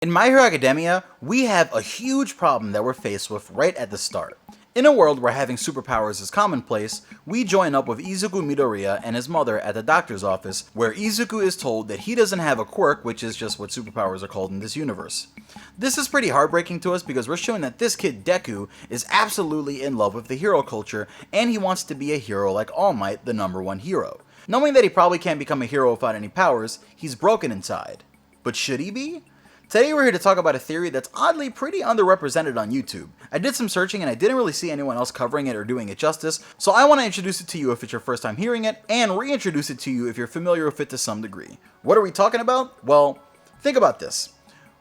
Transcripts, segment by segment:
In My Hero Academia, we have a huge problem that we're faced with right at the start. In a world where having superpowers is commonplace, we join up with Izuku Midoriya and his mother at the doctor's office, where Izuku is told that he doesn't have a quirk, which is just what superpowers are called in this universe. This is pretty heartbreaking to us because we're shown that this kid Deku is absolutely in love with the hero culture, and he wants to be a hero like All Might, the #1 hero. Knowing that he probably can't become a hero without any powers, he's broken inside. But should he be? Today we're here to talk about a theory that's oddly pretty underrepresented on YouTube. I did some searching and I didn't really see anyone else covering it or doing it justice, so I want to introduce it to you if it's your first time hearing it, and reintroduce it to you if you're familiar with it to some degree. What are we talking about? Well, think about this.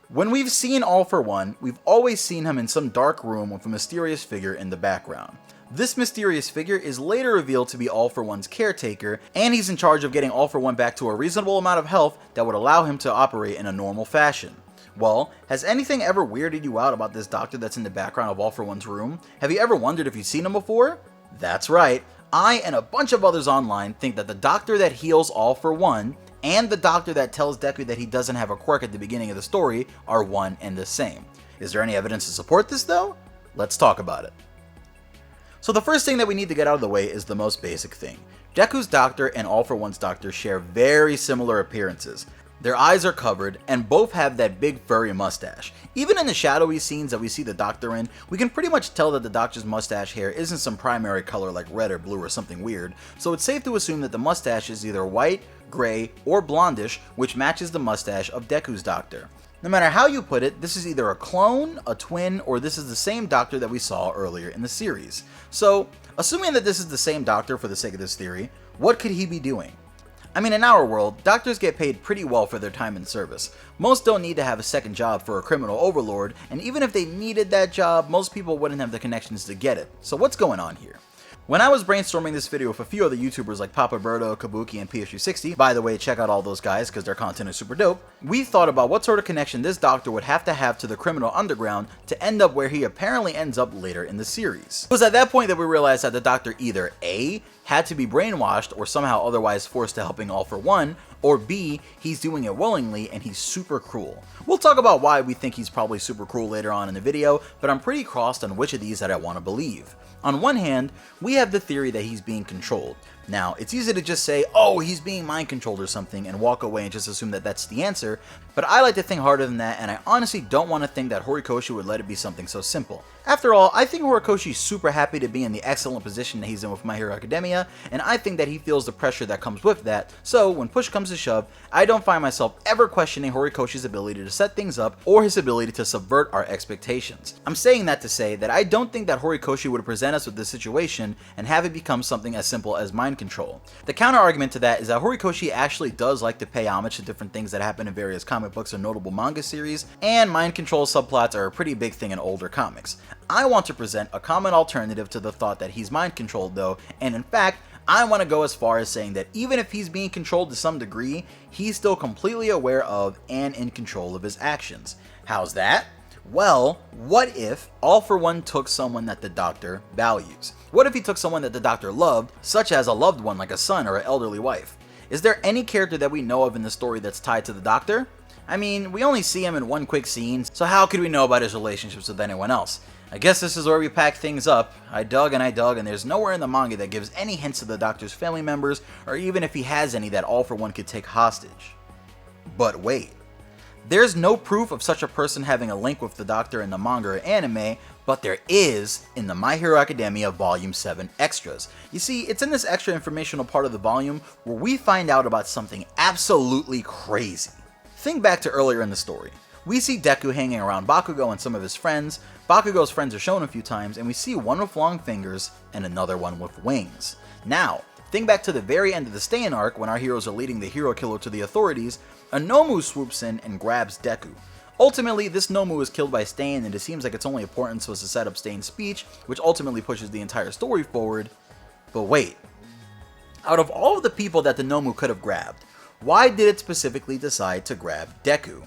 When we've seen All For One, we've always seen him in some dark room with a mysterious figure in the background. This mysterious figure is later revealed to be All For One's caretaker, and he's in charge of getting All For One back to a reasonable amount of health that would allow him to operate in a normal fashion. Well, has anything ever weirded you out about this doctor that's in the background of All For One's room? Have you ever wondered if you've seen him before? That's right, I and a bunch of others online think that the doctor that heals All For One and the doctor that tells Deku that he doesn't have a quirk at the beginning of the story are one and the same. Is there any evidence to support this though? Let's talk about it. So the first thing that we need to get out of the way is the most basic thing. Deku's doctor and All For One's doctor share very similar appearances. Their eyes are covered, and both have that big furry mustache. Even in the shadowy scenes that we see the doctor in, we can pretty much tell that the doctor's mustache hair isn't some primary color like red or blue or something weird, so it's safe to assume that the mustache is either white, gray, or blondish, which matches the mustache of Deku's doctor. No matter how you put it, this is either a clone, a twin, or this is the same doctor that we saw earlier in the series. So, assuming that this is the same doctor for the sake of this theory, what could he be doing? I mean, in our world, doctors get paid pretty well for their time in service. Most don't need to have a second job for a criminal overlord, and even if they needed that job, most people wouldn't have the connections to get it. So what's going on here? When I was brainstorming this video with a few other YouTubers like Papa Berto, Kabuki, and PS360, by the way, check out all those guys because their content is super dope, we thought about what sort of connection this doctor would have to the criminal underground to end up where he apparently ends up later in the series. It was at that point that we realized that the doctor either A, had to be brainwashed or somehow otherwise forced to helping All For One, or B, he's doing it willingly and he's super cruel. We'll talk about why we think he's probably super cruel later on in the video, but I'm pretty crossed on which of these that I want to believe. On one hand, we have the theory that he's being controlled. Now, it's easy to just say, oh, he's being mind controlled or something, and walk away and just assume that that's the answer, but I like to think harder than that, and I honestly don't want to think that Horikoshi would let it be something so simple. After all, I think Horikoshi's super happy to be in the excellent position that he's in with My Hero Academia, and I think that he feels the pressure that comes with that, so when push comes to shove, I don't find myself ever questioning Horikoshi's ability to set things up or his ability to subvert our expectations. I'm saying that to say that I don't think that Horikoshi would present us with this situation and have it become something as simple as mind control. The counter argument to that is that Horikoshi actually does like to pay homage to different things that happen in various comic books or notable manga series, and mind control subplots are a pretty big thing in older comics. I want to present a common alternative to the thought that he's mind controlled though, and in fact, I want to go as far as saying that even if he's being controlled to some degree, he's still completely aware of and in control of his actions. How's that? Well, what if All For One took someone that the doctor values? What if he took someone that the doctor loved, such as a loved one like a son or an elderly wife? Is there any character that we know of in the story that's tied to the doctor? I mean, we only see him in one quick scene, so how could we know about his relationships with anyone else? I guess this is where we pack things up. I dug, and there's nowhere in the manga that gives any hints to the doctor's family members, or even if he has any that All For One could take hostage. But wait. There's no proof of such a person having a link with the doctor in the manga or anime, but there is in the My Hero Academia Volume 7 extras. You see, it's in this extra informational part of the volume where we find out about something absolutely crazy. Think back to earlier in the story. We see Deku hanging around Bakugo and some of his friends. Bakugo's friends are shown a few times, and we see one with long fingers and another one with wings. Now, think back to the very end of the Stain arc when our heroes are leading the hero killer to the authorities. A Nomu swoops in and grabs Deku. Ultimately, this Nomu is killed by Stain, and it seems like it's only important so as to set up Stain's speech, which ultimately pushes the entire story forward. But wait, out of all of the people that the Nomu could have grabbed, why did it specifically decide to grab Deku?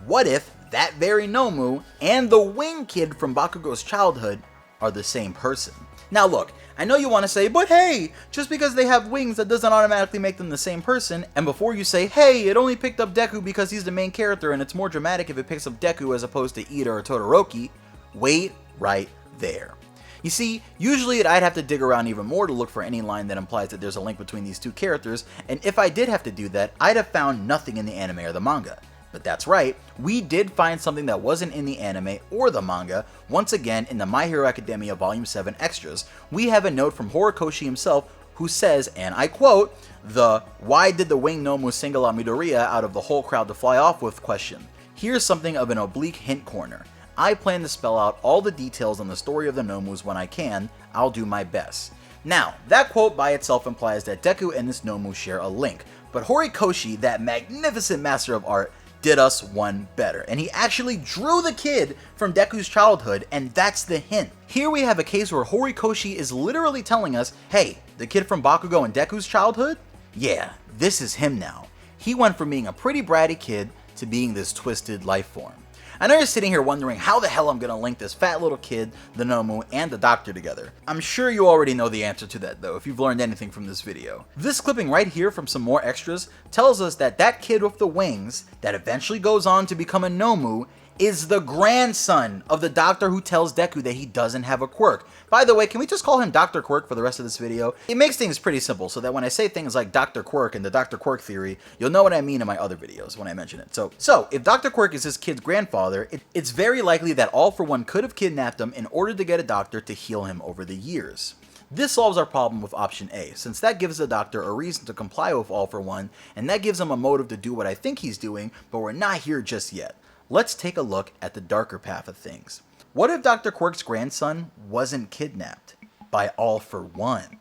What if that very Nomu and the wing kid from Bakugo's childhood are the same person? Now look, I know you want to say, but hey, just because they have wings that doesn't automatically make them the same person, and before you say, hey, it only picked up Deku because he's the main character and it's more dramatic if it picks up Deku as opposed to Ida or Todoroki, wait right there. You see, usually I'd have to dig around even more to look for any line that implies that there's a link between these two characters, and if I did have to do that, I'd have found nothing in the anime or the manga. But that's right, we did find something that wasn't in the anime or the manga. Once again, in the My Hero Academia Volume 7 extras, we have a note from Horikoshi himself who says, and I quote, the "why did the winged Nomu single out Midoriya out of the whole crowd to fly off with?" question. Here's something of an oblique hint corner. I plan to spell out all the details on the story of the Nomus when I can. I'll do my best. Now, that quote by itself implies that Deku and this Nomu share a link, but Horikoshi, that magnificent master of art, did us one better, and he actually drew the kid from Deku's childhood, and that's the hint. Here we have a case where Horikoshi is literally telling us, hey, the kid from Bakugo and Deku's childhood? Yeah, this is him now. He went from being a pretty bratty kid to being this twisted life form. I know you're sitting here wondering how the hell I'm gonna link this fat little kid, the Nomu, and the doctor together. I'm sure you already know the answer to that though, if you've learned anything from this video. This clipping right here from some more extras tells us that that kid with the wings, that eventually goes on to become a Nomu, is the grandson of the doctor who tells Deku that he doesn't have a quirk. By the way, can we just call him Dr. Quirk for the rest of this video? It makes things pretty simple so that when I say things like Dr. Quirk and the Dr. Quirk theory, you'll know what I mean in my other videos when I mention it. So if Dr. Quirk is his kid's grandfather, it's very likely that All For One could have kidnapped him in order to get a doctor to heal him over the years. This solves our problem with option A, since that gives the doctor a reason to comply with All For One, and that gives him a motive to do what I think he's doing, but we're not here just yet. Let's take a look at the darker path of things. What if Dr. Quirk's grandson wasn't kidnapped by All For One?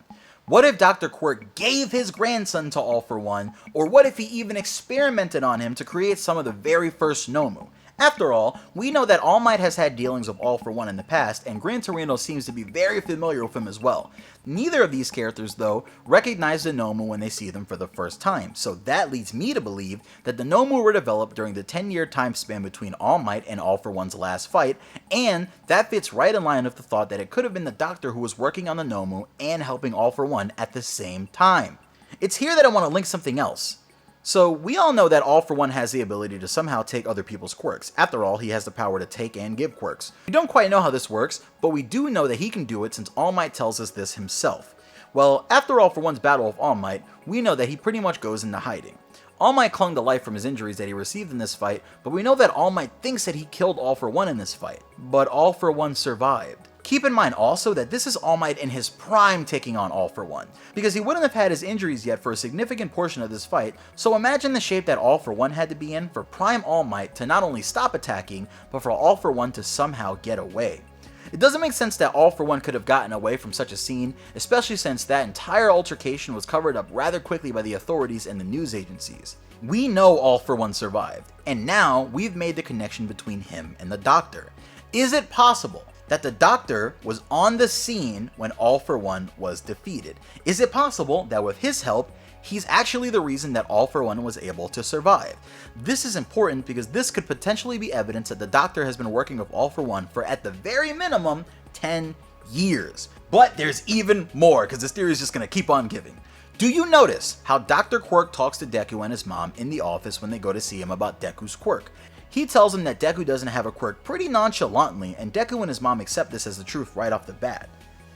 What if Dr. Quirk gave his grandson to All For One, or what if he even experimented on him to create some of the very first Nomu? After all, we know that All Might has had dealings with All For One in the past, and Gran Torino seems to be very familiar with him as well. Neither of these characters, though, recognize the Nomu when they see them for the first time, so that leads me to believe that the Nomu were developed during the 10-year time span between All Might and All For One's last fight, and that fits right in line with the thought that it could have been the Doctor who was working on the Nomu and helping All For One at the same time. It's here that I want to link something else. So, we all know that All For One has the ability to somehow take other people's quirks. After all, he has the power to take and give quirks. We don't quite know how this works, but we do know that he can do it since All Might tells us this himself. Well, after All For One's battle with All Might, we know that he pretty much goes into hiding. All Might clung to life from his injuries that he received in this fight, but we know that All Might thinks that he killed All For One in this fight. But All For One survived. Keep in mind also that this is All Might in his prime taking on All For One, because he wouldn't have had his injuries yet for a significant portion of this fight, so imagine the shape that All For One had to be in for prime All Might to not only stop attacking, but for All For One to somehow get away. It doesn't make sense that All For One could have gotten away from such a scene, especially since that entire altercation was covered up rather quickly by the authorities and the news agencies. We know All For One survived, and now we've made the connection between him and the Doctor. Is it possible that the Doctor was on the scene when All For One was defeated? Is it possible that with his help, he's actually the reason that All For One was able to survive? This is important because this could potentially be evidence that the Doctor has been working with All For One for, at the very minimum, 10 years. But there's even more, because this theory is just going to keep on giving. Do you notice how Dr. Quirk talks to Deku and his mom in the office when they go to see him about Deku's quirk? He tells him that Deku doesn't have a quirk pretty nonchalantly, and Deku and his mom accept this as the truth right off the bat.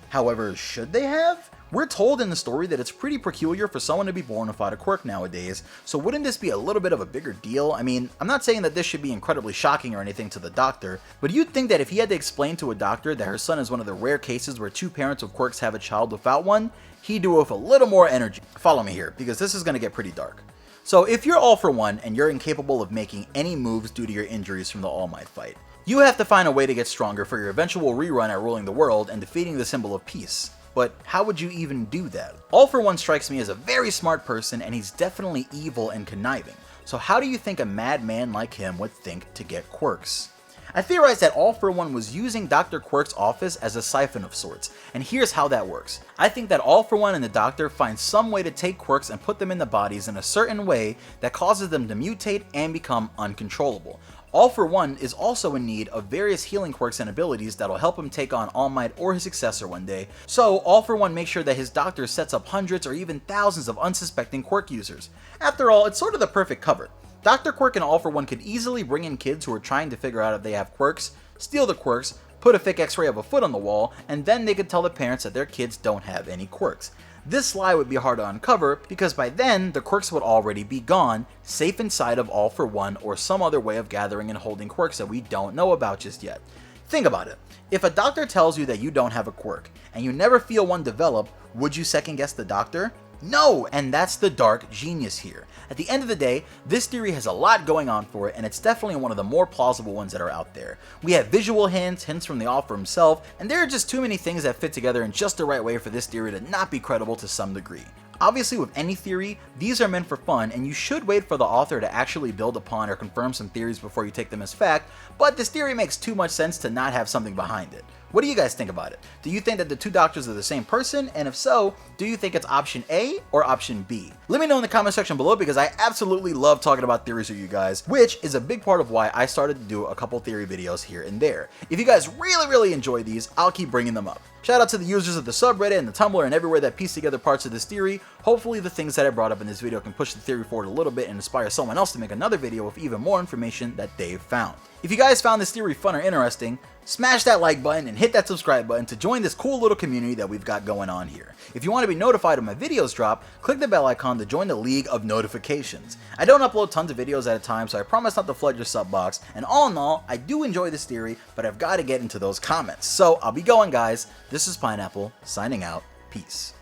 However, should they have? We're told in the story that it's pretty peculiar for someone to be born without a quirk nowadays, so wouldn't this be a little bit of a bigger deal? I mean, I'm not saying that this should be incredibly shocking or anything to the Doctor, but you'd think that if he had to explain to a doctor that her son is one of the rare cases where two parents with quirks have a child without one, he'd do it with a little more energy. Follow me here, because this is going to get pretty dark. So if you're All For One and you're incapable of making any moves due to your injuries from the All Might fight, you have to find a way to get stronger for your eventual rerun at ruling the world and defeating the symbol of peace. But how would you even do that? All For One strikes me as a very smart person, and he's definitely evil and conniving. So how do you think a madman like him would think to get quirks? I theorize that All For One was using Dr. Quirk's office as a siphon of sorts, and here's how that works. I think that All For One and the Doctor find some way to take quirks and put them in the bodies in a certain way that causes them to mutate and become uncontrollable. All for One is also in need of various healing quirks and abilities that'll help him take on All Might or his successor one day, so All for One makes sure that his doctor sets up hundreds or even thousands of unsuspecting quirk users. After all, it's sort of the perfect cover. Dr. Quirk and All for One could easily bring in kids who are trying to figure out if they have quirks, steal the quirks, put a fake x-ray of a foot on the wall, and then they could tell the parents that their kids don't have any quirks. This lie would be hard to uncover because by then the quirks would already be gone, safe inside of All for One or some other way of gathering and holding quirks that we don't know about just yet. Think about it. If a doctor tells you that you don't have a quirk and you never feel one develop, would you second guess the doctor? No! And that's the dark genius here. At the end of the day, this theory has a lot going on for it, and it's definitely one of the more plausible ones that are out there. We have visual hints, hints from the author himself, and there are just too many things that fit together in just the right way for this theory to not be credible to some degree. Obviously, with any theory, these are meant for fun, and you should wait for the author to actually build upon or confirm some theories before you take them as fact, but this theory makes too much sense to not have something behind it. What do you guys think about it? Do you think that the two doctors are the same person? And if so, do you think it's option A or option B? Let me know in the comment section below because I absolutely love talking about theories with you guys, which is a big part of why I started to do a couple theory videos here and there. If you guys really enjoy these, I'll keep bringing them up. Shout out to the users of the subreddit and the Tumblr and everywhere that piece together parts of this theory. Hopefully the things that I brought up in this video can push the theory forward a little bit and inspire someone else to make another video with even more information that they've found. If you guys found this theory fun or interesting, smash that like button and hit that subscribe button to join this cool little community that we've got going on here. If you want to be notified when my videos drop, click the bell icon to join the League of Notifications. I don't upload tons of videos at a time, so I promise not to flood your sub box, and all in all, I do enjoy this theory, but I've got to get into those comments. So I'll be going, guys. This is Pineapple, signing out. Peace.